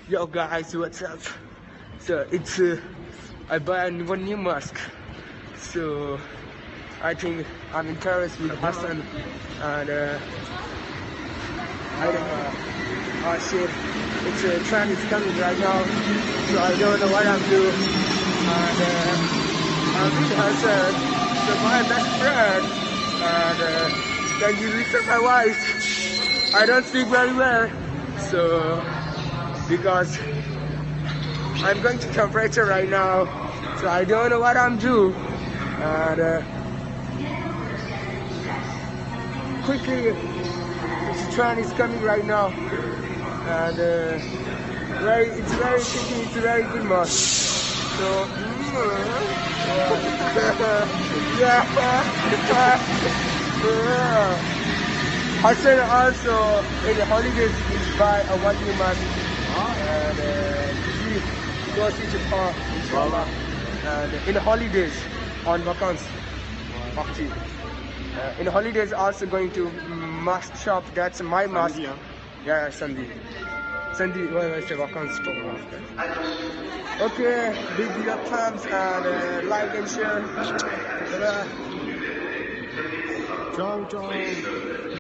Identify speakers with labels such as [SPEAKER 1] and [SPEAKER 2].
[SPEAKER 1] Yo guys, what's up? So it's I buy one new mask. So I think I'm in Paris with Hassan and I don't know. Oh shit, it's a train is coming right now, so I don't know what I'm doing. And I'm with Hassan, so my best friend. And can you listen to my voice? I don't speak very well, so because I'm going to temperature right now, so I don't know what I'm doing. And quickly, this train is coming right now, and it's very thinking it's a very good mask. So yeah. Hassan also in the holidays will buy a one new mask and he goes to Japan inshallah. And in the holidays on vacances. In the holidays also going to mask shop. That's my mask. Yeah, Sunday. Sunday, where's the vacances store? Okay, big up thumbs and like and share.
[SPEAKER 2] Ciao, ciao.